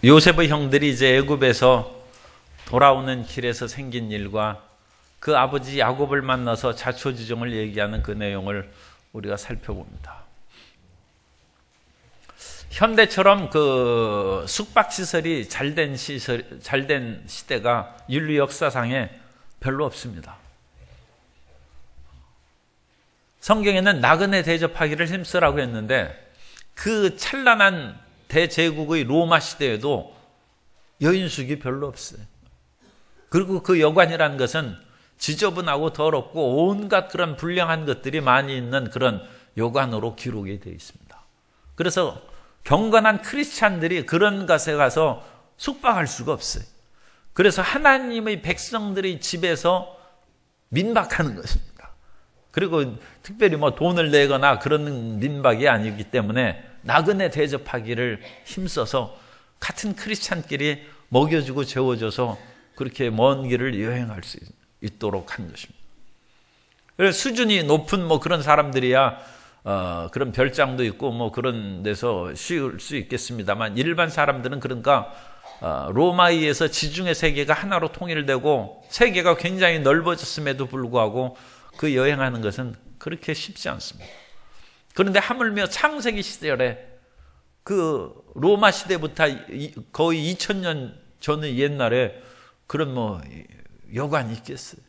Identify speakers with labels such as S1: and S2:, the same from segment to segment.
S1: 요셉의 형들이 이제 애굽에서 돌아오는 길에서 생긴 일과 그 아버지 야곱을 만나서 자초지종을 얘기하는 그 내용을 우리가 살펴봅니다. 현대처럼 그 숙박시설이 잘된 시대가 인류 역사상에 별로 없습니다. 성경에는 나그네 대접하기를 힘쓰라고 했는데 그 찬란한 대제국의 로마 시대에도 여인숙이 별로 없어요. 그리고 그 여관이라는 것은 지저분하고 더럽고 온갖 그런 불량한 것들이 많이 있는 그런 여관으로 기록이 되어 있습니다. 그래서 경건한 크리스찬들이 그런 곳에 가서 숙박할 수가 없어요. 그래서 하나님의 백성들의 집에서 민박하는 것입니다. 그리고 특별히 뭐 돈을 내거나 그런 민박이 아니기 때문에 나그네 대접하기를 힘써서 같은 크리스찬끼리 먹여주고 재워줘서 그렇게 먼 길을 여행할 수 있도록 한 것입니다. 그래서 수준이 높은 뭐 그런 사람들이야 그런 별장도 있고 뭐 그런 데서 쉴 수 있겠습니다만 일반 사람들은 그러니까 로마에서 지중해 세계가 하나로 통일되고 세계가 굉장히 넓어졌음에도 불구하고 그 여행하는 것은 그렇게 쉽지 않습니다. 그런데 하물며 창세기 시절에 그 로마 시대부터 거의 2000년 전의 옛날에 그런 뭐 여관이 있겠어요.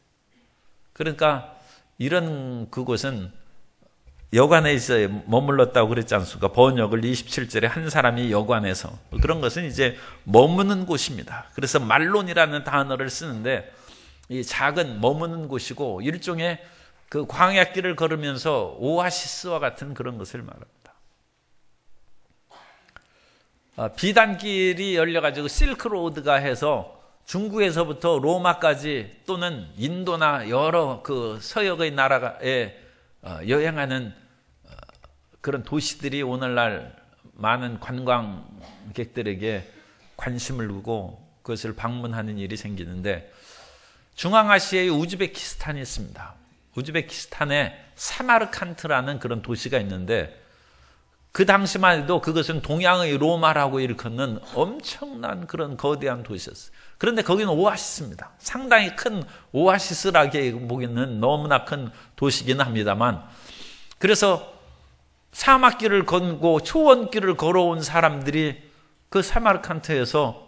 S1: 그러니까 이런 그곳은 여관에 있어 머물렀다고 그랬지 않습니까? 번역을 27절에 한 사람이 여관에서 그런 것은 이제 머무는 곳입니다. 그래서 말론이라는 단어를 쓰는데 이 작은 머무는 곳이고 일종의 그 광야길을 걸으면서 오아시스와 같은 그런 것을 말합니다. 비단길이 열려가지고 실크로드가 해서 중국에서부터 로마까지 또는 인도나 여러 그 서역의 나라에 여행하는 그런 도시들이 오늘날 많은 관광객들에게 관심을 두고 그것을 방문하는 일이 생기는데 중앙아시아의 우즈베키스탄이 있습니다. 우즈베키스탄에 사마르칸트라는 그런 도시가 있는데 그 당시만 해도 그것은 동양의 로마라고 일컫는 엄청난 그런 거대한 도시였어요. 그런데 거기는 오아시스입니다. 상당히 큰 오아시스라게 보기는 너무나 큰 도시긴 합니다만 그래서 사막길을 걷고 초원길을 걸어온 사람들이 그 사마르칸트에서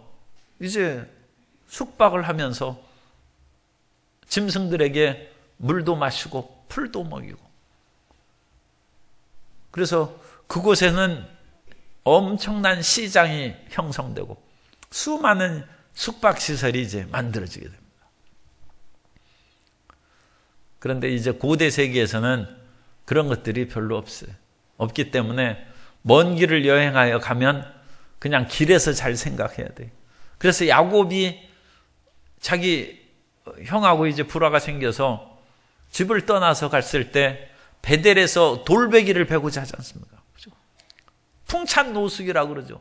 S1: 이제 숙박을 하면서 짐승들에게 물도 마시고 풀도 먹이고 그래서 그곳에는 엄청난 시장이 형성되고 수많은 숙박시설이 이제 만들어지게 됩니다. 그런데 이제 고대 세계에서는 그런 것들이 별로 없어요. 없기 때문에 먼 길을 여행하여 가면 그냥 길에서 잘 생각해야 돼요. 그래서 야곱이 자기 형하고 이제 불화가 생겨서 집을 떠나서 갔을 때 베델에서 돌베기를 베고자 하지 않습니까? 그렇죠? 풍찬 노숙이라고 그러죠.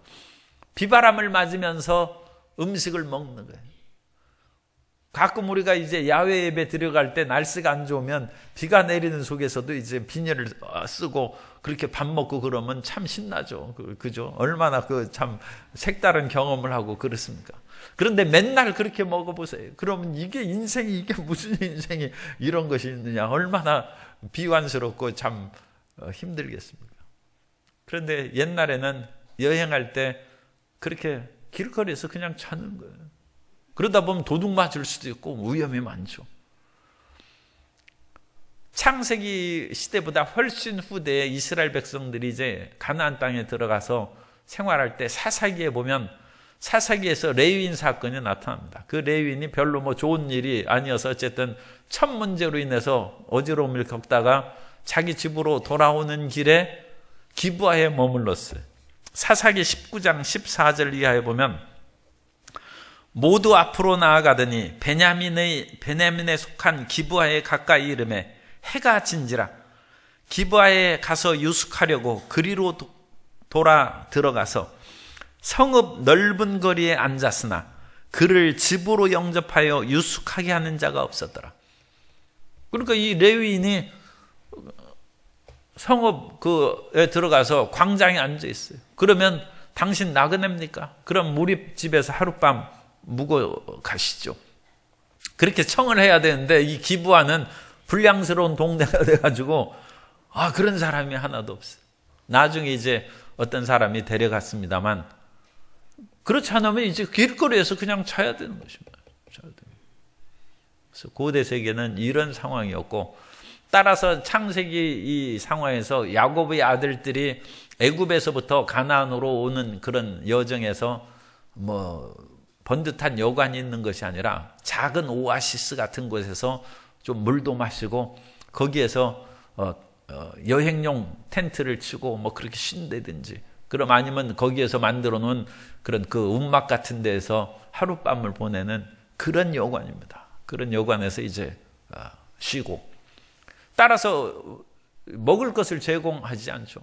S1: 비바람을 맞으면서 음식을 먹는 거예요. 가끔 우리가 이제 야외 예배 들어갈 때 날씨가 안 좋으면 비가 내리는 속에서도 이제 비닐을 쓰고 그렇게 밥 먹고 그러면 참 신나죠. 그죠? 얼마나 그 참 색다른 경험을 하고 그렇습니까? 그런데 맨날 그렇게 먹어보세요. 그러면 이게 인생이 이게 무슨 인생이 이런 것이 있느냐? 얼마나 비관스럽고 참 힘들겠습니까? 그런데 옛날에는 여행할 때 그렇게 길거리에서 그냥 자는 거예요. 그러다 보면 도둑 맞을 수도 있고 위험이 많죠. 창세기 시대보다 훨씬 후대에 이스라엘 백성들이 이제 가나안 땅에 들어가서 생활할 때 사사기에 보면 사사기에서 레위인 사건이 나타납니다. 그 레위인이 별로 뭐 좋은 일이 아니어서 어쨌든 첫 문제로 인해서 어지러움을 겪다가 자기 집으로 돌아오는 길에 기브아에 머물렀어요. 사사기 19장 14절 이하에 보면 모두 앞으로 나아가더니 베냐민에 속한 기브아에 가까이 이르매 해가 진지라 기브아에 가서 유숙하려고 그리로 돌아 들어가서 성읍 넓은 거리에 앉았으나 그를 집으로 영접하여 유숙하게 하는 자가 없었더라. 그러니까 이 레위인이 성읍에 들어가서 광장에 앉아 있어요. 그러면 당신 나그네입니까? 그럼 우리 집에서 하룻밤 묵어 가시죠. 그렇게 청을 해야 되는데 이 기부하는 불량스러운 동네가 돼가지고 그런 사람이 하나도 없어요. 나중에 이제 어떤 사람이 데려갔습니다만 그렇지 않으면 이제 길거리에서 그냥 자야 되는 것입니다. 그래서 고대 세계는 이런 상황이었고, 따라서 창세기 이 상황에서 야곱의 애굽에서부터 가나안으로 오는 그런 여정에서 번듯한 여관이 있는 것이 아니라 작은 오아시스 같은 곳에서 좀 물도 마시고 거기에서 여행용 텐트를 치고 그렇게 쉰다든지, 그럼 아니면 거기에서 만들어 놓은 그런 그 움막 같은 데에서 하룻밤을 보내는 그런 여관입니다. 그런 여관에서 이제 쉬고, 따라서 먹을 것을 제공하지 않죠.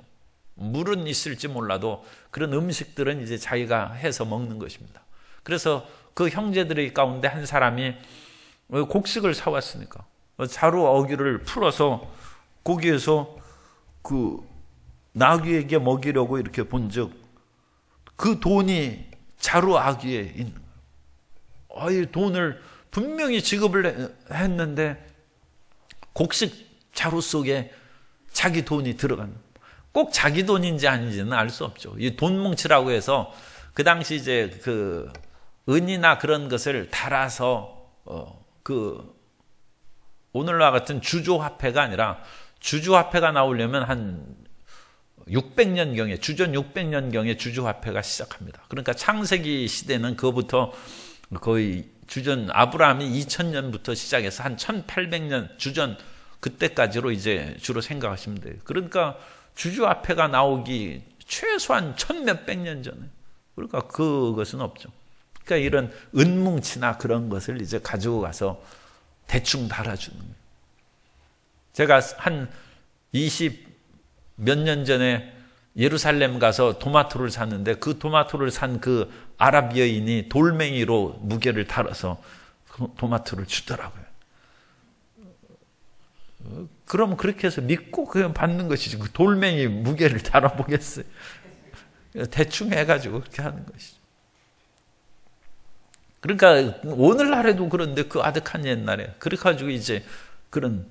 S1: 물은 있을지 몰라도 그런 음식들은 이제 자기가 해서 먹는 것입니다. 그래서 그 형제들의 가운데 한 사람이 곡식을 사왔으니까 자루 어귀를 풀어서 거기에서 그 나귀에게 먹이려고 이렇게 본즉 그 돈이 자루 아귀에 있는 거예요. 이 돈을 분명히 지급을 했는데 곡식 자루 속에 자기 돈이 들어간, 꼭 자기 돈인지 아닌지는 알 수 없죠. 이 돈뭉치라고 해서 그 당시 이제 그 은이나 그런 것을 달아서 오늘날 같은 주조화폐가 아니라, 주주화폐가 나오려면 한 600년경에, 주전 600년경에 주주화폐가 시작합니다. 그러니까 창세기 시대는 그거부터 거의 주전 아브라함이 2000년부터 시작해서 한 1800년 주전 그때까지로 이제 주로 생각하시면 돼요. 그러니까 주주화폐가 나오기 최소한 1000몇백 년 전에. 그러니까 그것은 없죠. 그러니까 이런 은뭉치나 그런 것을 이제 가지고 가서 대충 달아주는 거예요. 제가 한 20 몇 년 전에 예루살렘 가서 토마토를 샀는데 그 토마토를 산 그 아랍 여인이 돌멩이로 무게를 달아서 토마토를 주더라고요. 그럼 그렇게 해서 믿고 그냥 받는 것이지, 그 돌멩이 무게를 달아보겠어요? 대충 해가지고 그렇게 하는 것이죠. 그러니까 오늘날에도 그런데 그 아득한 옛날에 그렇게 가지고 이제 그런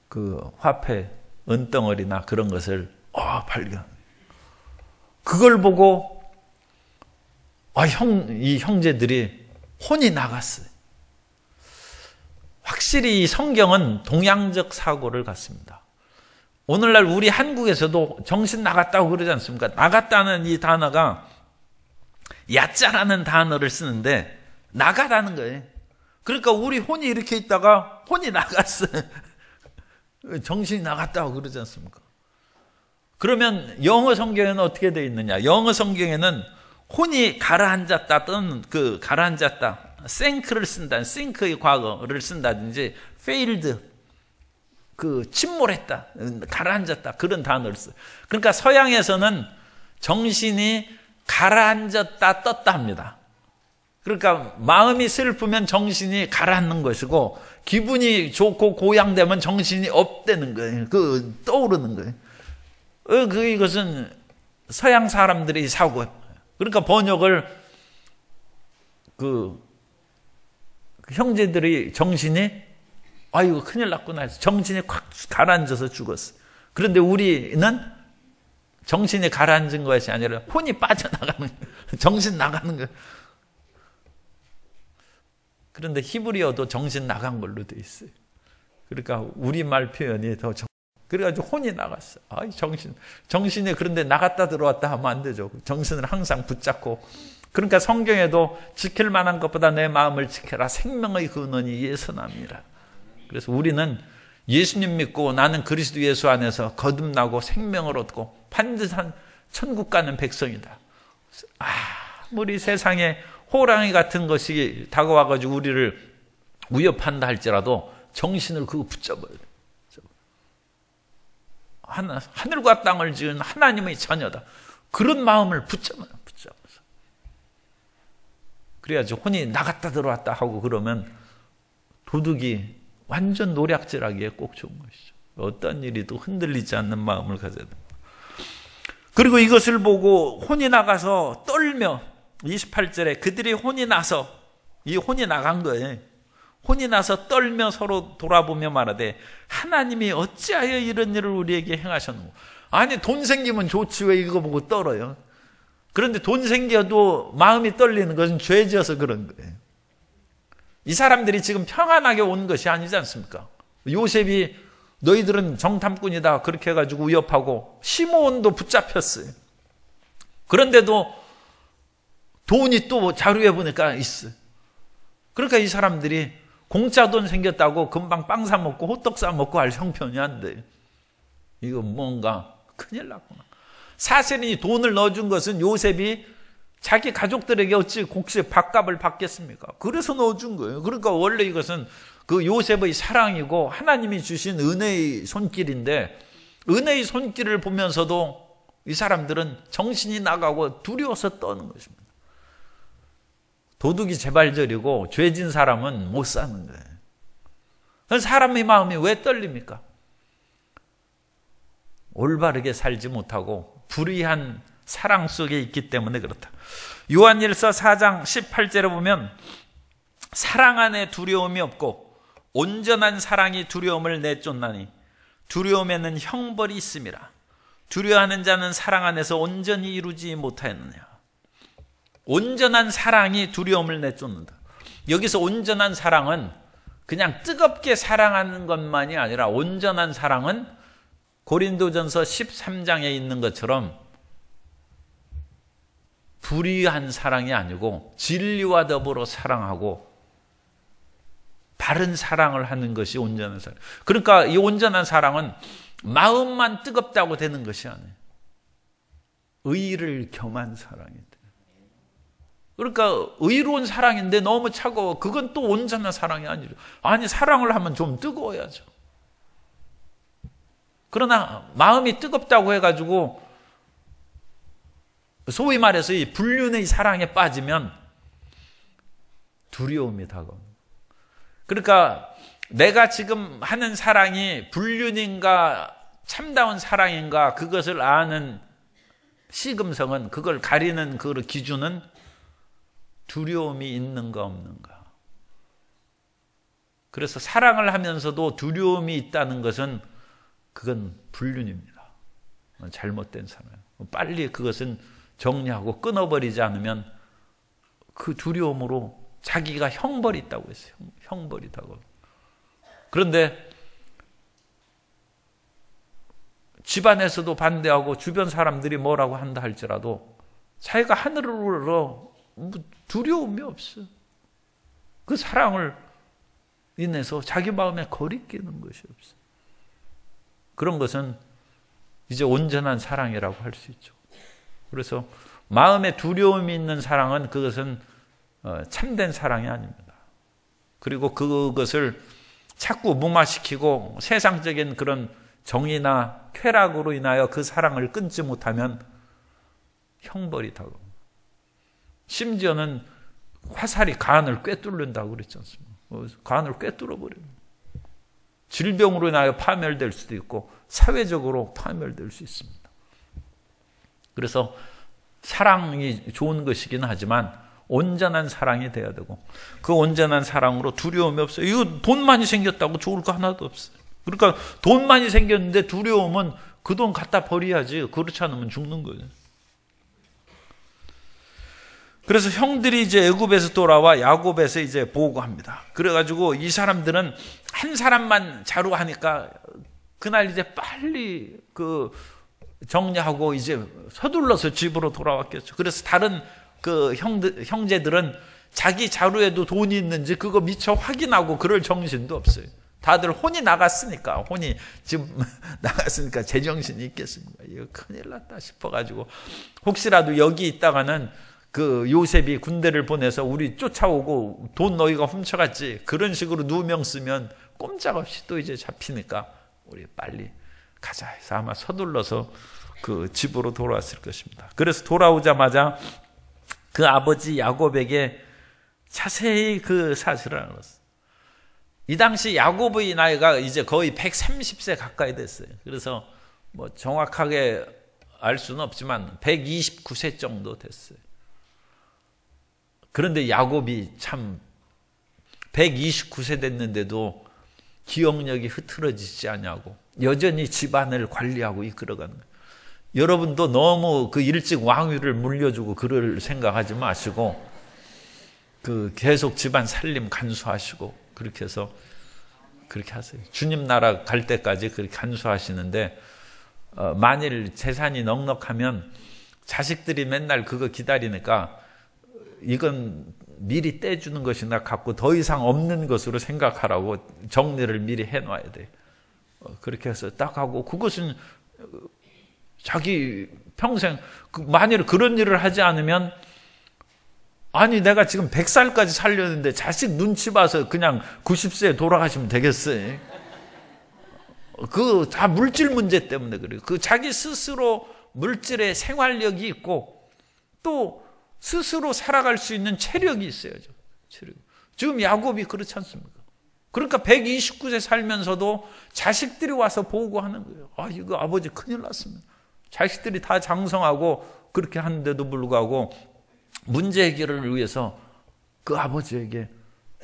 S1: 그 화폐 은덩어리나 그런 것을 발견. 그걸 보고 이 형제들이 혼이 나갔어요. 확실히 이 성경은 동양적 사고를 갖습니다. 오늘날 우리 한국에서도 정신 나갔다고 그러지 않습니까? 나갔다는 이 단어가 야짜라는 단어를 쓰는데 나가라는 거예요. 그러니까 우리 혼이 이렇게 있다가 혼이 나갔어요. 정신이 나갔다고 그러지 않습니까? 그러면 영어 성경에는 어떻게 되어 있느냐? 영어 성경에는 혼이 가라앉았다 또는 그 가라앉았다, sink를 쓴다, sink의 과거를 쓴다든지 failed, 그 침몰했다, 가라앉았다, 그런 단어를 써요. 그러니까 서양에서는 정신이 가라앉았다 떴다 합니다. 그러니까 마음이 슬프면 정신이 가라앉는 것이고 기분이 좋고 고양되면 정신이 업되는 거예요. 그 떠오르는 거예요. 이것은 서양 사람들이 사고예요. 그러니까 번역을 그 형제들이 정신이 이거 큰일 났구나 해서 정신이 콱 가라앉아서 죽었어. 그런데 우리는 정신이 가라앉은 것이 아니라 혼이 빠져나가는 거예요. 정신 나가는 거예요. 그런데 히브리어도 정신 나간 걸로 돼 있어요. 그러니까 우리말 표현이 더 그래가지고 혼이 나갔어. 정신이 그런데 나갔다 들어왔다 하면 안 되죠. 정신을 항상 붙잡고. 그러니까 성경에도 지킬 만한 것보다 내 마음을 지켜라. 생명의 근원이 예선함이라. 그래서 우리는 예수님 믿고 나는 그리스도 예수 안에서 거듭나고 생명을 얻고 반드시 천국 가는 백성이다. 아무리 세상에 호랑이 같은 것이 다가와가지고 우리를 위협한다 할지라도 정신을 그거 붙잡아야 돼. 하늘과 땅을 지은 하나님의 자녀다. 그런 마음을 붙잡아서. 그래야지 혼이 나갔다 들어왔다 하고 그러면 도둑이 완전 노략질하기에 꼭 좋은 것이죠. 어떤 일이도 흔들리지 않는 마음을 가져야 됩니다. 그리고 이것을 보고 혼이 나가서 떨며 28절에 그들이 혼이 나서, 이 혼이 나간 거예요. 혼이 나서 떨며 서로 돌아보며 말하되 하나님이 어찌하여 이런 일을 우리에게 행하셨노. 아니 돈 생기면 좋지 왜 이거 보고 떨어요. 그런데 돈 생겨도 마음이 떨리는 것은 죄 지어서 그런 거예요. 이 사람들이 지금 평안하게 온 것이 아니지 않습니까? 요셉이 너희들은 정탐꾼이다 그렇게 해가지고 위협하고 시므온도 붙잡혔어요. 그런데도 돈이 또 자료에 보니까 있어요. 그러니까 이 사람들이 공짜 돈 생겼다고 금방 빵 사 먹고 호떡 사 먹고 할 형편이 안 돼요. 이거 뭔가 큰일 났구나. 사실은 이 돈을 넣어준 것은 요셉이 자기 가족들에게 어찌 혹시 밥값을 받겠습니까? 그래서 넣어준 거예요. 그러니까 원래 이것은 그 요셉의 사랑이고 하나님이 주신 은혜의 손길인데, 은혜의 손길을 보면서도 이 사람들은 정신이 나가고 두려워서 떠는 것입니다. 도둑이 재발절이고 죄진 사람은 못 사는 거예요. 사람의 마음이 왜 떨립니까? 올바르게 살지 못하고 불의한 사랑 속에 있기 때문에 그렇다. 요한일서 4장 18절에 보면 사랑 안에 두려움이 없고 온전한 사랑이 두려움을 내쫓나니 두려움에는 형벌이 있음이라. 두려워하는 자는 사랑 안에서 온전히 이루지 못하였느냐. 온전한 사랑이 두려움을 내쫓는다. 여기서 온전한 사랑은 그냥 뜨겁게 사랑하는 것만이 아니라 온전한 사랑은 고린도전서 13장에 있는 것처럼 불의한 사랑이 아니고 진리와 더불어 사랑하고 바른 사랑을 하는 것이 온전한 사랑. 그러니까 이 온전한 사랑은 마음만 뜨겁다고 되는 것이 아니에요. 의를 겸한 사랑이다. 그러니까 의로운 사랑인데 너무 차가워. 그건 또 온전한 사랑이 아니죠. 아니 사랑을 하면 좀 뜨거워야죠. 그러나 마음이 뜨겁다고 해가지고 소위 말해서 이 불륜의 사랑에 빠지면 두려움이 다가옵니다. 그러니까 내가 지금 하는 사랑이 불륜인가 참다운 사랑인가 그것을 아는 시금성은, 그걸 가리는 그 기준은 두려움이 있는가 없는가. 그래서 사랑을 하면서도 두려움이 있다는 것은 그건 불륜입니다. 잘못된 사랑. 빨리 그것은 정리하고 끊어버리지 않으면 그 두려움으로 자기가 형벌이 있다고 했어요. 형벌이다고. 그런데 집안에서도 반대하고 주변 사람들이 뭐라고 한다 할지라도 자기가 하늘을 우러러 두려움이 없어요. 그 사랑을 인해서 자기 마음에 거리끼는 것이 없어요. 그런 것은 이제 온전한 사랑이라고 할 수 있죠. 그래서 마음에 두려움이 있는 사랑은 그것은 참된 사랑이 아닙니다. 그리고 그것을 자꾸 무마시키고 세상적인 그런 정의나 쾌락으로 인하여 그 사랑을 끊지 못하면 형벌이 다가옵니다. 심지어는 화살이 간을 꿰뚫는다고 그랬지 않습니까? 간을 꿰뚫어버립니다. 질병으로 인하여 파멸될 수도 있고 사회적으로 파멸될 수 있습니다. 그래서 사랑이 좋은 것이긴 하지만 온전한 사랑이 돼야 되고, 그 온전한 사랑으로 두려움이 없어요. 이거 돈 많이 생겼다고 좋을 거 하나도 없어요. 그러니까 돈 많이 생겼는데 두려움은 그 돈 갖다 버려야지. 그렇지 않으면 죽는 거예요. 그래서 형들이 이제 애굽에서 돌아와 야곱에서 이제 보고합니다. 그래가지고 이 사람들은 한 사람만 자루하니까 그날 이제 빨리 그 정리하고 이제 서둘러서 집으로 돌아왔겠죠. 그래서 다른 그 형제들은 자기 자루에도 돈이 있는지 그거 미처 확인하고 그럴 정신도 없어요. 다들 혼이 나갔으니까, 혼이 지금 나갔으니까 제정신이 있겠습니까? 이거 큰일 났다 싶어가지고 혹시라도 여기 있다가는 그 요셉이 군대를 보내서 우리 쫓아오고 돈 너희가 훔쳐갔지, 그런 식으로 누명 쓰면 꼼짝없이 또 이제 잡히니까 우리 빨리 가자 해서 아마 서둘러서 그 집으로 돌아왔을 것입니다. 그래서 돌아오자마자 그 아버지 야곱에게 자세히 그 사실을 알았어요. 이 당시 야곱의 나이가 이제 거의 130세 가까이 됐어요. 그래서 뭐 정확하게 알 수는 없지만 129세 정도 됐어요. 그런데 야곱이 참 129세 됐는데도 기억력이 흐트러지지 않냐고 여전히 집안을 관리하고 이끌어가는 거예요. 여러분도 너무 그 일찍 왕위를 물려주고 그럴 생각하지 마시고 그 계속 집안 살림 간수하시고 그렇게 해서 그렇게 하세요. 주님 나라 갈 때까지 그렇게 간수하시는데 만일 재산이 넉넉하면 자식들이 맨날 그거 기다리니까 이건 미리 떼주는 것이나 갖고 더 이상 없는 것으로 생각하라고 정리를 미리 해놔야 돼. 그렇게 해서 딱 하고 그것은 자기 평생 만일 그런 일을 하지 않으면 아니 내가 지금 100살까지 살렸는데 자식 눈치 봐서 그냥 90세에 돌아가시면 되겠어요. 그 다 물질 문제 때문에 그래요. 그 자기 스스로 물질의 생활력이 있고 또 스스로 살아갈 수 있는 체력이 있어야죠. 체력. 지금 야곱이 그렇지 않습니까? 그러니까 129세 살면서도 자식들이 와서 보고하는 거예요. 아, 이거 아버지 큰일 났습니다. 자식들이 다 장성하고 그렇게 하는데도 불구하고 문제 해결을 위해서 그 아버지에게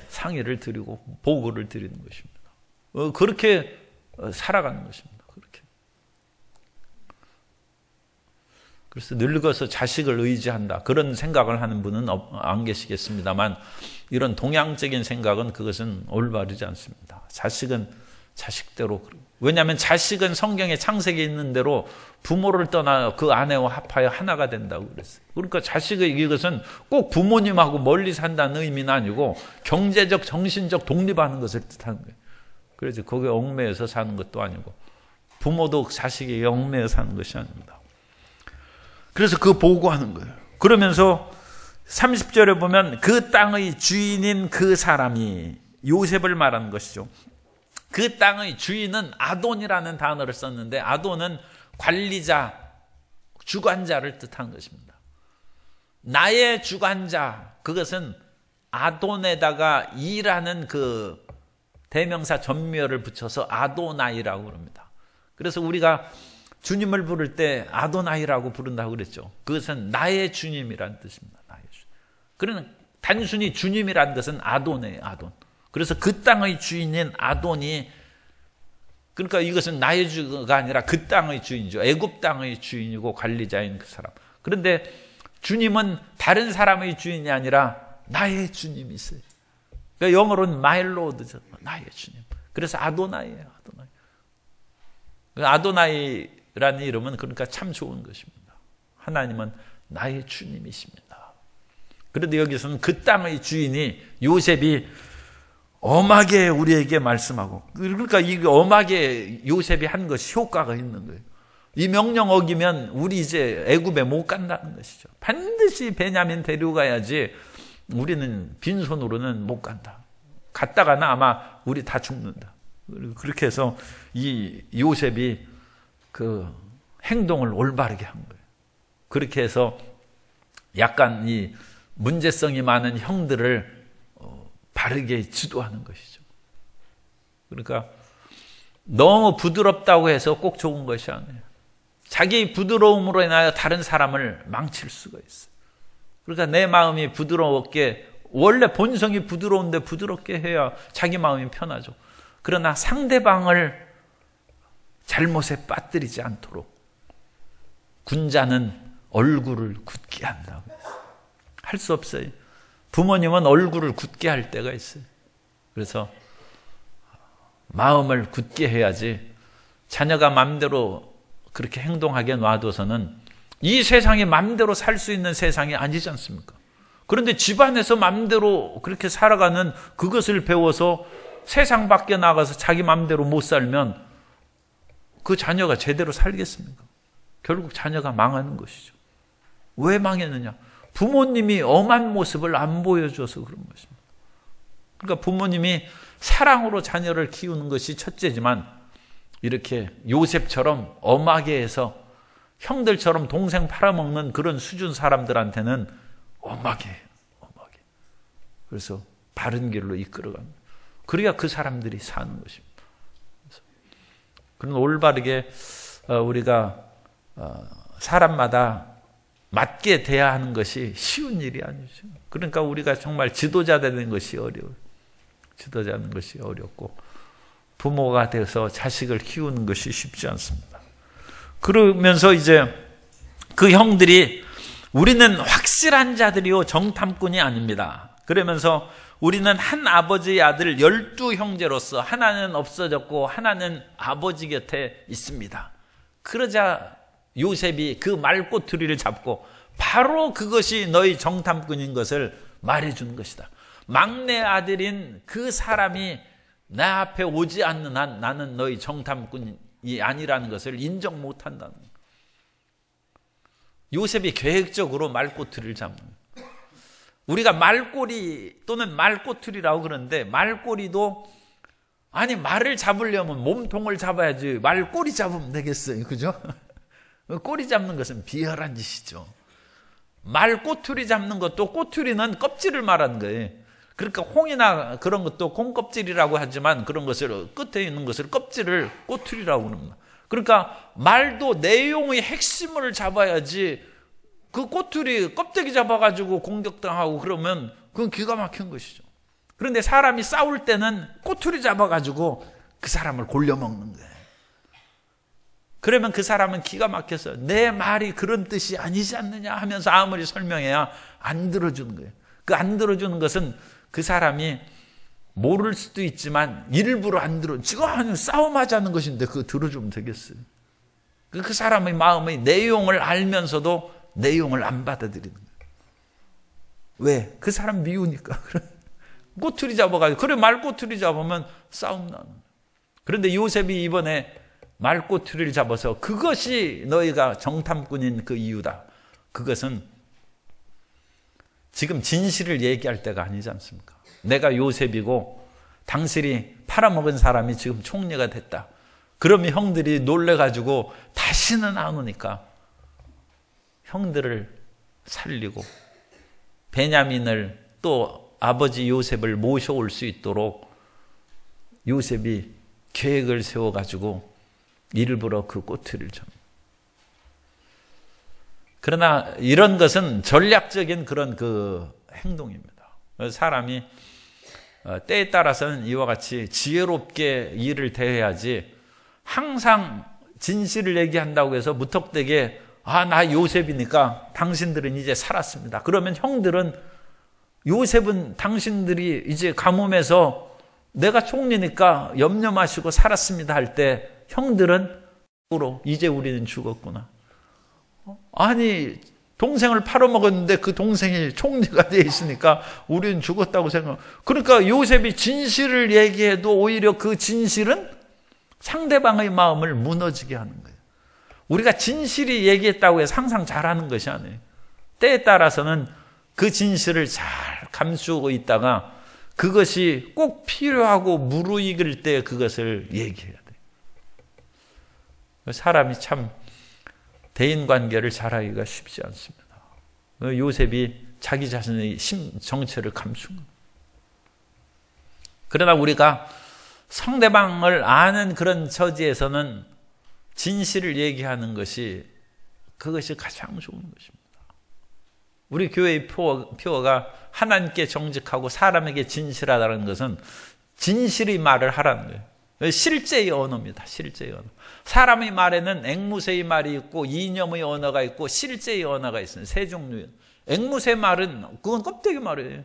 S1: 상의를 드리고 보고를 드리는 것입니다. 그렇게 살아가는 것입니다. 그렇게. 그래서 늙어서 자식을 의지한다. 그런 생각을 하는 분은 안 계시겠습니다만 이런 동양적인 생각은 그것은 올바르지 않습니다. 자식은 자식대로. 왜냐하면 자식은 성경의 창세기에 있는 대로 부모를 떠나 그 아내와 합하여 하나가 된다고 그랬어요. 그러니까 자식의 이것은 꼭 부모님하고 멀리 산다는 의미는 아니고 경제적, 정신적 독립하는 것을 뜻하는 거예요. 그래서 거기에 얽매여서 사는 것도 아니고 부모도 자식에게 얽매여 사는 것이 아닙니다. 그래서 그 보고하는 거예요. 그러면서 30절에 보면 그 땅의 주인인 그 사람이 요셉을 말하는 것이죠. 그 땅의 주인은 아돈이라는 단어를 썼는데 아돈은 관리자, 주관자를 뜻한 것입니다. 나의 주관자, 그것은 아돈에다가 이라는 그 대명사 전미어를 붙여서 아도나이라고 그럽니다. 그래서 우리가 주님을 부를 때 아도나이라고 부른다고 그랬죠. 그것은 나의 주님이라는 뜻입니다. 나의 주님. 그러나 단순히 주님이라는 것은 아돈이에요. 아돈. 그래서 그 땅의 주인인 아돈이 그러니까 이것은 나의 주가 아니라 그 땅의 주인이죠. 애굽 땅의 주인이고 관리자인 그 사람. 그런데 주님은 다른 사람의 주인이 아니라 나의 주님이 있어요. 그러니까 영어로는 my Lord죠. 나의 주님. 그래서 아도나이예요. 아도나이. 아도나이라는 이름은 그러니까 참 좋은 것입니다. 하나님은 나의 주님이십니다. 그런데 여기서는 그 땅의 주인이 요셉이 엄하게 우리에게 말씀하고 그러니까 이 엄하게 요셉이 한 것이 효과가 있는 거예요. 이 명령 어기면 우리 이제 애굽에 못 간다는 것이죠. 반드시 베냐민 데려가야지 우리는 빈손으로는 못 간다. 갔다가는 아마 우리 다 죽는다. 그렇게 해서 이 요셉이 그 행동을 올바르게 한 거예요. 그렇게 해서 약간 이 문제성이 많은 형들을 바르게 지도하는 것이죠. 그러니까 너무 부드럽다고 해서 꼭 좋은 것이 아니에요. 자기 부드러움으로 인하여 다른 사람을 망칠 수가 있어요. 그러니까 내 마음이 부드럽게 원래 본성이 부드러운데 부드럽게 해야 자기 마음이 편하죠. 그러나 상대방을 잘못에 빠뜨리지 않도록 군자는 얼굴을 굳게 한다고 했어요. 할 수 없어요. 부모님은 얼굴을 굳게 할 때가 있어요. 그래서 마음을 굳게 해야지 자녀가 마음대로 그렇게 행동하게 놔둬서는 이 세상이 마음대로 살 수 있는 세상이 아니지 않습니까? 그런데 집안에서 마음대로 그렇게 살아가는 그것을 배워서 세상 밖에 나가서 자기 마음대로 못 살면 그 자녀가 제대로 살겠습니까? 결국 자녀가 망하는 것이죠. 왜 망했느냐? 부모님이 엄한 모습을 안 보여줘서 그런 것입니다. 그러니까 부모님이 사랑으로 자녀를 키우는 것이 첫째지만 이렇게 요셉처럼 엄하게 해서 형들처럼 동생 팔아먹는 그런 수준 사람들한테는 엄하게. 그래서 바른 길로 이끌어갑니다. 그래야 그 사람들이 사는 것입니다. 그런 올바르게 우리가 사람마다 맞게 대해야 하는 것이 쉬운 일이 아니죠. 그러니까 우리가 정말 지도자 되는 것이 어려워요. 지도자 되는 것이 어렵고 부모가 돼서 자식을 키우는 것이 쉽지 않습니다. 그러면서 이제 그 형들이 우리는 확실한 자들이요 정탐꾼이 아닙니다. 그러면서 우리는 한 아버지의 아들 12형제로서 하나는 없어졌고 하나는 아버지 곁에 있습니다. 그러자 요셉이 그 말꼬투리를 잡고 바로 그것이 너희 정탐꾼인 것을 말해주는 것이다. 막내 아들인 그 사람이 내 앞에 오지 않는 한 나는 너희 정탐꾼이 아니라는 것을 인정 못한다는 거예요. 요셉이 계획적으로 말꼬투리를 잡는 거예요. 우리가 말꼬리 또는 말꼬투리라고 그러는데 말꼬리도 아니 말을 잡으려면 몸통을 잡아야지 말꼬리 잡으면 되겠어요. 그죠? 꼬리 잡는 것은 비열한 짓이죠. 말꼬투리 잡는 것도 꼬투리는 껍질을 말하는 거예요. 그러니까 홍이나 그런 것도 콩껍질이라고 하지만 그런 것을 끝에 있는 것을 껍질을 꼬투리라고 합니다. 그러니까 말도 내용의 핵심을 잡아야지 그 꼬투리 껍데기 잡아가지고 공격당하고 그러면 그건 기가 막힌 것이죠. 그런데 사람이 싸울 때는 꼬투리 잡아가지고 그 사람을 골려먹는 거예요. 그러면 그 사람은 기가 막혀서 내 말이 그런 뜻이 아니지 않느냐 하면서 아무리 설명해야 안 들어주는 거예요. 그 안 들어주는 것은 그 사람이 모를 수도 있지만 일부러 안 들어. 지금 아니 싸움하자는 것인데 그거 들어주면 되겠어요. 그 사람의 마음의 내용을 알면서도 내용을 안 받아들이는 거예요. 왜? 그 사람 미우니까. 꼬투리 잡아가지고 그래 말꼬투리 잡으면 싸움 나는 거예요. 그런데 요셉이 이번에 말꼬투리를 잡아서 그것이 너희가 정탐꾼인 그 이유다. 그것은 지금 진실을 얘기할 때가 아니지 않습니까? 내가 요셉이고 당신이 팔아먹은 사람이 지금 총리가 됐다. 그러면 형들이 놀래가지고 다시는 안 오니까 형들을 살리고 베냐민을 또 아버지 요셉을 모셔올 수 있도록 요셉이 계획을 세워가지고 일부러 그 꼬투리를 잡니다. 그러나 이런 것은 전략적인 그런 그 행동입니다. 사람이 때에 따라서는 이와 같이 지혜롭게 일을 대해야지 항상 진실을 얘기한다고 해서 무턱대게 나 요셉이니까 당신들은 이제 살았습니다. 그러면 형들은 요셉은 당신들이 이제 가뭄에서 내가 총리니까 염려 마시고 살았습니다 할 때 형들은 이제 우리는 죽었구나. 아니 동생을 팔아먹었는데 그 동생이 총리가 돼 있으니까 우리는 죽었다고 생각. 그러니까 요셉이 진실을 얘기해도 오히려 그 진실은 상대방의 마음을 무너지게 하는 거예요. 우리가 진실이 얘기했다고 해서 항상 잘하는 것이 아니에요. 때에 따라서는 그 진실을 잘 감추고 있다가 그것이 꼭 필요하고 무르익을 때 그것을 얘기해야 돼요. 사람이 참 대인관계를 잘하기가 쉽지 않습니다. 요셉이 자기 자신의 정체를 감춘 겁니다. 그러나 우리가 상대방을 아는 그런 처지에서는 진실을 얘기하는 것이 그것이 가장 좋은 것입니다. 우리 교회의 표어가 하나님께 정직하고 사람에게 진실하다는 것은 진실의 말을 하라는 거예요. 실제의 언어입니다. 실제의 언어. 사람의 말에는 앵무새의 말이 있고 이념의 언어가 있고 실제의 언어가 있어요. 세 종류예요. 앵무새 말은 그건 껍데기 말이에요.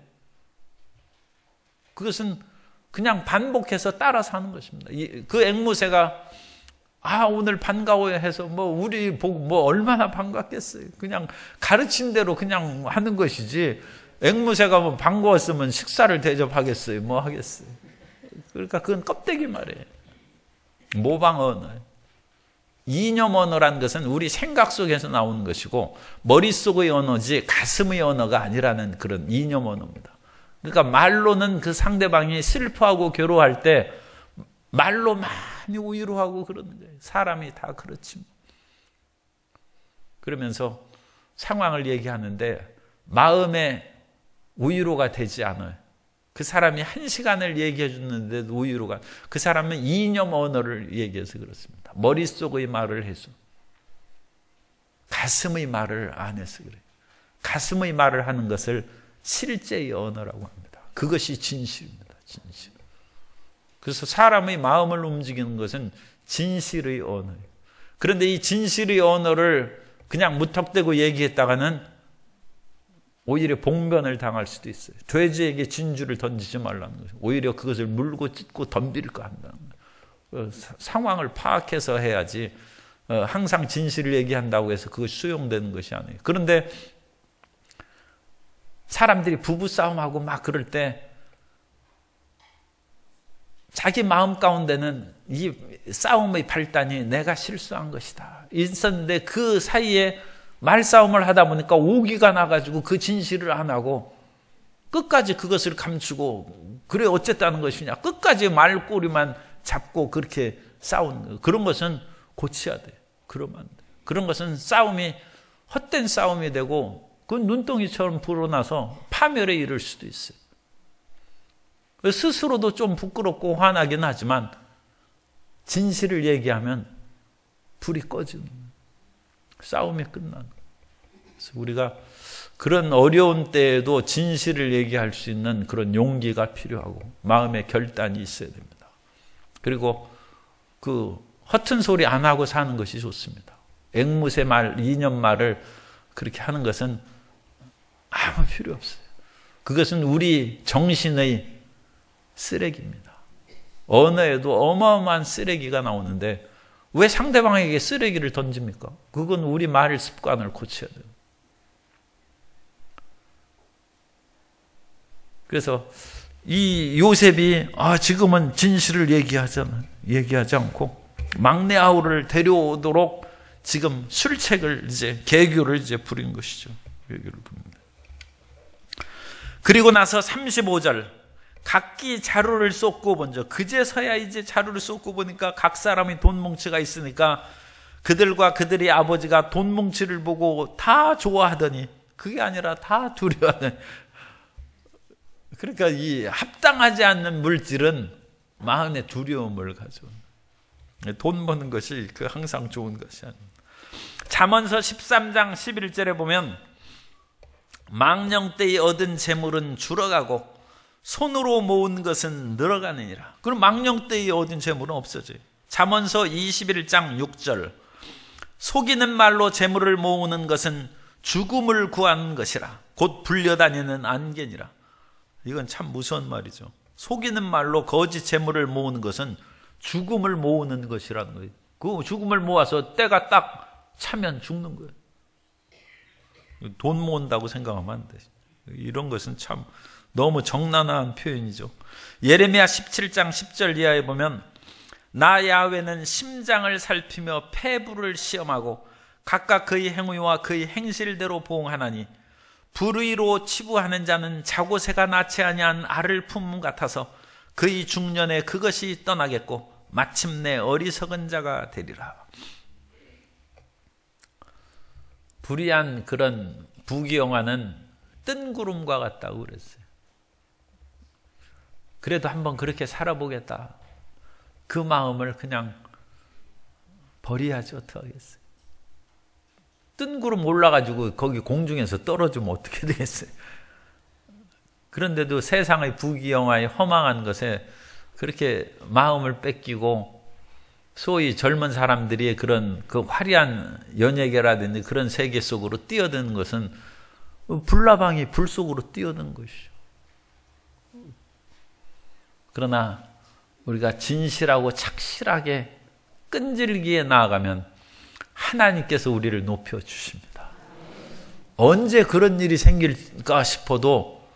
S1: 그것은 그냥 반복해서 따라서 하는 것입니다. 그 앵무새가 오늘 반가워요 해서 우리 보고 얼마나 반갑겠어요. 그냥 가르친 대로 그냥 하는 것이지 앵무새가 반가웠으면 식사를 대접하겠어요. 뭐 하겠어요. 그러니까 그건 껍데기 말이에요. 모방 언어예요. 이념 언어라는 것은 우리 생각 속에서 나오는 것이고 머릿속의 언어지 가슴의 언어가 아니라는 그런 이념 언어입니다. 그러니까 말로는 그 상대방이 슬퍼하고 괴로워할 때 말로 많이 위로하고 그러는 거예요. 사람이 다 그렇지. 그러면서 상황을 얘기하는데 마음에 위로가 되지 않아요. 그 사람이 1시간을 얘기해 줬는데도 위로가, 그 사람은 이념 언어를 얘기해서 그렇습니다. 머릿속의 말을 해서 가슴의 말을 안 해서 그래요. 가슴의 말을 하는 것을 실제의 언어라고 합니다. 그것이 진실입니다. 진실. 그래서 사람의 마음을 움직이는 것은 진실의 언어예요. 그런데 이 진실의 언어를 그냥 무턱대고 얘기했다가는 오히려 봉변을 당할 수도 있어요. 돼지에게 진주를 던지지 말라는 거죠. 오히려 그것을 물고 찢고 덤빌까 한다는 거예요. 상황을 파악해서 해야지 항상 진실을 얘기한다고 해서 그것이 수용되는 것이 아니에요. 그런데 사람들이 부부싸움하고 막 그럴 때 자기 마음 가운데는 이 싸움의 발단이 내가 실수한 것이다 있었는데 그 사이에 말싸움을 하다 보니까 오기가 나가지고 그 진실을 안 하고 끝까지 그것을 감추고 그래 어쨌다는 것이냐 끝까지 말꼬리만 잡고 그렇게 싸우는 거예요. 그런 것은 고쳐야 돼요. 그러면 안 돼요. 그런 것은 싸움이 헛된 싸움이 되고 그 눈덩이처럼 불어나서 파멸에 이를 수도 있어요. 스스로도 좀 부끄럽고 화나긴 하지만 진실을 얘기하면 불이 꺼지는 싸움이 끝나는. 그래서 우리가 그런 어려운 때에도 진실을 얘기할 수 있는 그런 용기가 필요하고 마음의 결단이 있어야 됩니다. 그리고 그 허튼 소리 안 하고 사는 것이 좋습니다. 앵무새 말, 이념 말을 그렇게 하는 것은 아무 필요 없어요. 그것은 우리 정신의 쓰레기입니다. 언어에도 어마어마한 쓰레기가 나오는데 왜 상대방에게 쓰레기를 던집니까? 그건 우리 말 습관을 고쳐야 돼요. 그래서 이 요셉이 지금은 진실을 얘기하지 않고 막내 아우를 데려오도록 지금 술책을 계교를 부린 것이죠. 계교를 부립니다. 그리고 나서 35절 각기 자루를 쏟고 먼저 그제서야 이제 자루를 쏟고 보니까 각 사람이 돈 뭉치가 있으니까 그들과 그들의 아버지가 돈 뭉치를 보고 다 좋아하더니 그게 아니라 다 두려워하더니 그러니까 이 합당하지 않는 물질은 마음의 두려움을 가져옵니다. 돈 버는 것이 항상 좋은 것이 아닙니다. 잠언서 13장 11절에 보면 망령 때에 얻은 재물은 줄어가고 손으로 모은 것은 늘어가느니라. 그럼 망령 때에 얻은 재물은 없어져요. 잠언서 21장 6절 속이는 말로 재물을 모으는 것은 죽음을 구하는 것이라 곧 불려다니는 안개니라. 이건 참 무서운 말이죠. 속이는 말로 거짓 재물을 모으는 것은 죽음을 모으는 것이라는 거예요. 그 죽음을 모아서 때가 딱 차면 죽는 거예요. 돈 모은다고 생각하면 안 돼. 이런 것은 참 너무 적나라한 표현이죠. 예레미야 17장 10절 이하에 보면 나 야훼는 심장을 살피며 폐부를 시험하고 각각 그의 행위와 그의 행실대로 보응하나니 불의로 치부하는 자는 자고새가 낳지 아니한 알을 품음 같아서 그의 중년에 그것이 떠나겠고 마침내 어리석은 자가 되리라. 불의한 그런 부귀영화는 뜬구름과 같다고 그랬어요. 그래도 한번 그렇게 살아보겠다. 그 마음을 그냥 버려야지 어떡하겠어요. 뜬구름 올라가지고 거기 공중에서 떨어지면 어떻게 되겠어요. 그런데도 세상의 부귀영화에 허망한 것에 그렇게 마음을 뺏기고 소위 젊은 사람들이 그런 그 화려한 연예계라든지 그런 세계 속으로 뛰어드는 것은 불나방이 불 속으로 뛰어드는 것이죠. 그러나 우리가 진실하고 착실하게 끈질기게 나아가면 하나님께서 우리를 높여주십니다. 언제 그런 일이 생길까 싶어도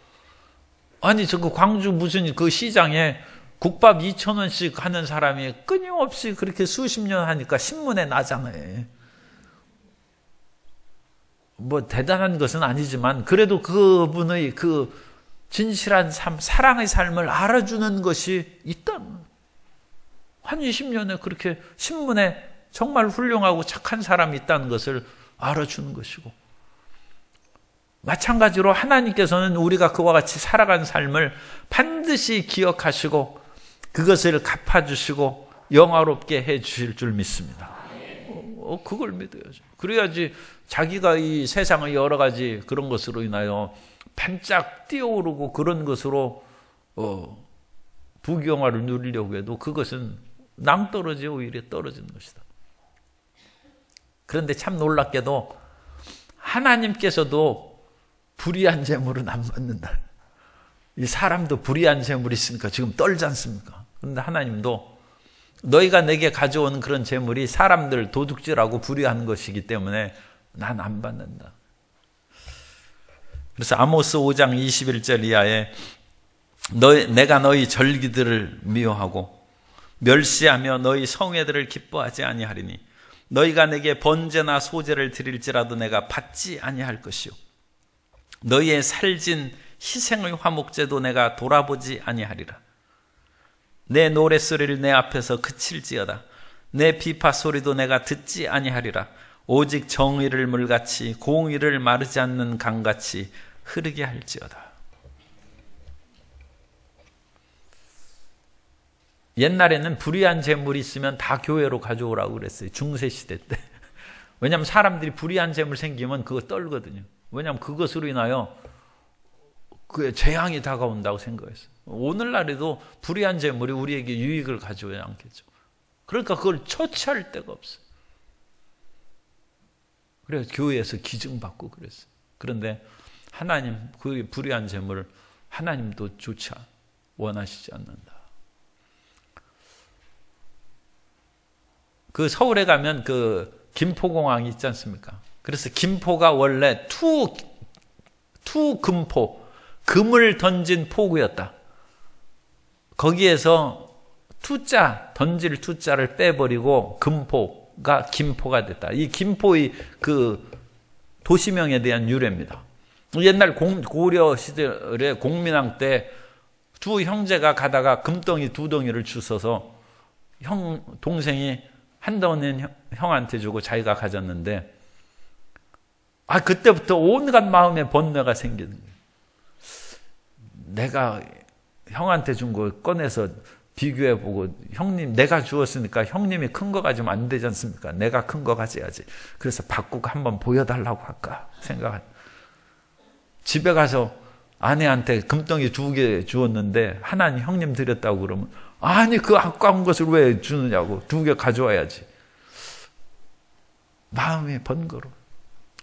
S1: 아니 저 그 광주 무슨 그 시장에 국밥 2,000원씩 하는 사람이 끊임없이 그렇게 수십 년 하니까 신문에 나잖아요. 뭐 대단한 것은 아니지만 그래도 그분의 그 진실한 삶, 사랑의 삶을 알아주는 것이 있다. 한 20년에 그렇게 신문에 정말 훌륭하고 착한 사람이 있다는 것을 알아주는 것이고 마찬가지로 하나님께서는 우리가 그와 같이 살아간 삶을 반드시 기억하시고 그것을 갚아주시고 영화롭게 해주실 줄 믿습니다. 그걸 믿어야죠. 그래야지 자기가 이 세상의 여러 가지 그런 것으로 인하여 반짝 뛰어오르고 그런 것으로 부귀영화를 누리려고 해도 그것은 낭떠러지 오히려 떨어지는 것이다. 그런데 참 놀랍게도 하나님께서도 불의한 재물은 안 받는다. 이 사람도 불의한 재물이 있으니까 지금 떨지 않습니까? 그런데 하나님도 너희가 내게 가져온 그런 재물이 사람들 도둑질하고 불의한 것이기 때문에 난 안 받는다. 그래서 아모스 5장 21절 이하에 내가 너희 절기들을 미워하고 멸시하며 너희 성회들을 기뻐하지 아니하리니 너희가 내게 번제나 소제를 드릴지라도 내가 받지 아니할 것이요 너희의 살진 희생의 화목제도 내가 돌아보지 아니하리라. 내 노랫소리를 내 앞에서 그칠지어다. 내 비파 소리도 내가 듣지 아니하리라. 오직 정의를 물같이 공의를 마르지 않는 강같이 흐르게 할지어다. 옛날에는 불의한 재물이 있으면 다 교회로 가져오라고 그랬어요. 중세시대 때. 왜냐하면 사람들이 불의한 재물 생기면 그거 떨거든요. 왜냐하면 그것으로 인하여 그의 재앙이 다가온다고 생각했어요. 오늘날에도 불의한 재물이 우리에게 유익을 가져오지 않겠죠. 그러니까 그걸 처치할 데가 없어요. 그래서 교회에서 기증받고 그랬어요. 그런데 하나님 그 불의한 재물을 하나님도 조차 원하시지 않는다. 그 서울에 가면 그 김포공항이 있지 않습니까? 그래서 김포가 원래 투금포, 금을 던진 포구였다. 거기에서 던질 투자를 빼버리고 금포가 김포가 됐다. 이 김포의 그 도시명에 대한 유래입니다. 옛날 고려 시절에 공민왕 때 두 형제가 가다가 금덩이 두 덩이를 주워서 동생이 한 덩이는 형한테 주고 자기가 가졌는데 그때부터 온갖 마음의 번뇌가 생기는 거예요. 내가 형한테 준 거 꺼내서 비교해보고 형님 내가 주었으니까 형님이 큰 거 가지면 안 되지 않습니까? 내가 큰 거 가져야지. 그래서 바꾸고 한번 보여달라고 할까 생각한. 집에 가서 아내한테 금덩이 2개 주었는데 하나는 형님 드렸다고 그러면 아니 그 아까운 것을 왜 주느냐고 2개 가져와야지. 마음이 번거로워.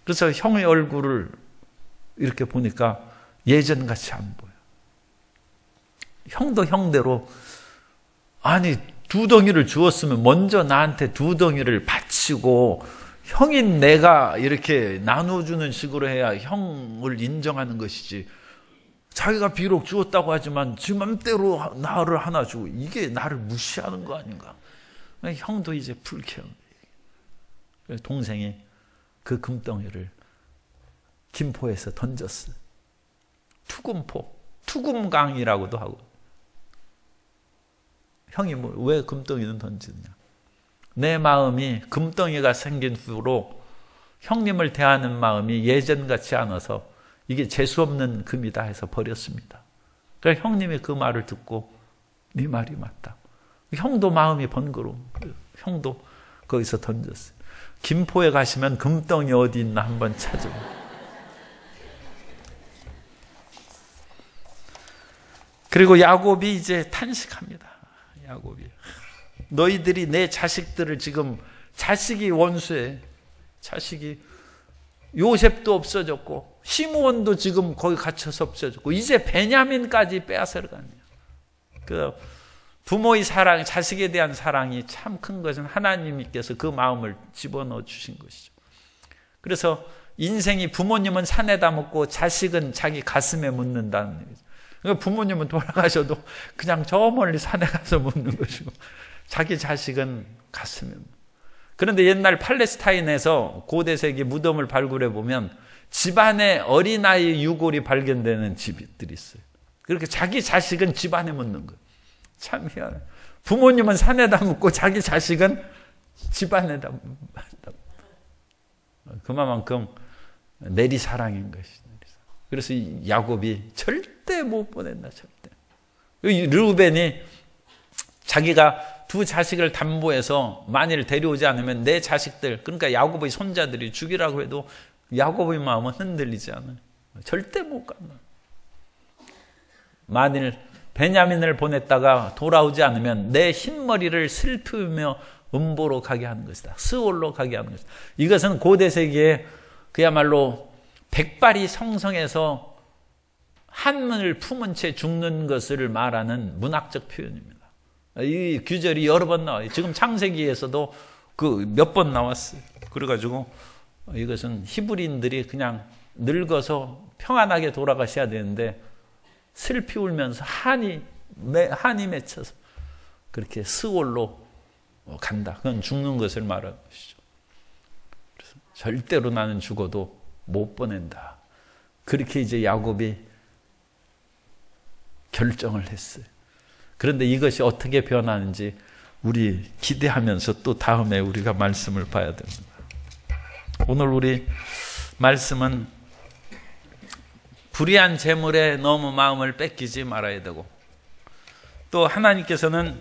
S1: 그래서 형의 얼굴을 이렇게 보니까 예전같이 안 보여. 형도 형대로 아니 2덩이를 주었으면 먼저 나한테 2덩이를 바치고 형인 내가 이렇게 나눠주는 식으로 해야 형을 인정하는 것이지. 자기가 비록 주었다고 하지만 지 맘대로 나를 하나 주고 이게 나를 무시하는 거 아닌가. 형도 이제 불쾌한 거예요. 동생이 그 금덩이를 김포에서 던졌어요. 투금포, 투금강이라고도 하고. 형이 왜 금덩이는 던지느냐. 내 마음이 금덩이가 생긴 후로 형님을 대하는 마음이 예전같이 않아서 이게 재수없는 금이다 해서 버렸습니다. 그러니까 형님이 그 말을 듣고 네 말이 맞다. 형도 마음이 번거로워. 형도 거기서 던졌어요. 김포에 가시면 금덩이 어디 있나 한번 찾아보세요. 그리고 야곱이 이제 탄식합니다. 야곱이 너희들이 내 자식들을 지금 자식이 원수해. 자식이 요셉도 없어졌고 시므온도 지금 거기 갇혀서 없어졌고 이제 베냐민까지 빼앗아가냐. 그 부모의 사랑, 자식에 대한 사랑이 참 큰 것은 하나님께서 그 마음을 집어넣어 주신 것이죠. 그래서 인생이 부모님은 산에다 묻고 자식은 자기 가슴에 묻는다는 얘기죠. 그러니까 부모님은 돌아가셔도 그냥 저 멀리 산에 가서 묻는 것이고 자기 자식은 가슴에 묻는. 그런데 옛날 팔레스타인에서 고대세기 무덤을 발굴해 보면 집안에 어린아이 유골이 발견되는 집들이 있어요. 그렇게 자기 자식은 집안에 묻는 거예요. 참 희한해. 부모님은 산에다 묻고 자기 자식은 집안에다 묻다. 그만큼 내리사랑인 것이죠. 그래서 야곱이 절대 못 보낸다. 절대. 르우벤이 자기가 두 자식을 담보해서 만일 데려오지 않으면 내 자식들, 그러니까 야곱의 손자들이 죽이라고 해도 야곱의 마음은 흔들리지 않아요. 절대 못 간다. 만일 베냐민을 보냈다가 돌아오지 않으면 내 흰머리를 슬프며 음보로 가게 하는 것이다. 스올로 가게 하는 것이다. 이것은 고대 세기에 그야말로 백발이 성성해서 한문을 품은 채 죽는 것을 말하는 문학적 표현입니다. 이 규절이 여러 번 나와요. 지금 창세기에서도 그 몇 번 나왔어요. 그래가지고 이것은 히브리인들이 그냥 늙어서 평안하게 돌아가셔야 되는데 슬피 울면서 한이 맺혀서 그렇게 스올로 간다. 그건 죽는 것을 말하는 것이죠. 그래서 절대로 나는 죽어도 못 보낸다. 그렇게 이제 야곱이 결정을 했어요. 그런데 이것이 어떻게 변하는지 우리 기대하면서 또 다음에 우리가 말씀을 봐야 됩니다. 오늘 우리 말씀은 불의한 재물에 너무 마음을 뺏기지 말아야 되고, 또 하나님께서는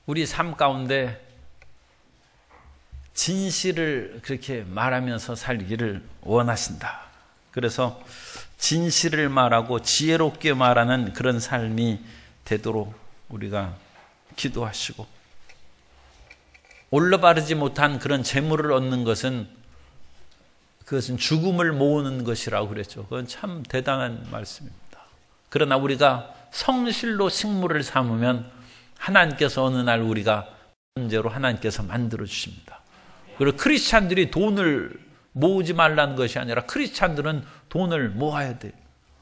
S1: 우리 삶 가운데 진실을 그렇게 말하면서 살기를 원하신다. 그래서 진실을 말하고 지혜롭게 말하는 그런 삶이 되도록 우리가 기도하시고, 올바르지 못한 그런 재물을 얻는 것은 그것은 죽음을 모으는 것이라고 그랬죠. 그건 참 대단한 말씀입니다. 그러나 우리가 성실로 식물을 삼으면 하나님께서 어느 날 우리가 문제로 하나님께서 만들어 주십니다. 그리고 크리스찬들이 돈을 모으지 말라는 것이 아니라 크리스찬들은 돈을 모아야 돼요.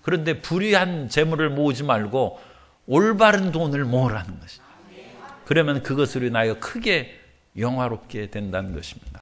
S1: 그런데 불의한 재물을 모으지 말고 올바른 돈을 모으라는 것입니다. 그러면 그것으로 인하여 크게 영화롭게 된다는 것입니다.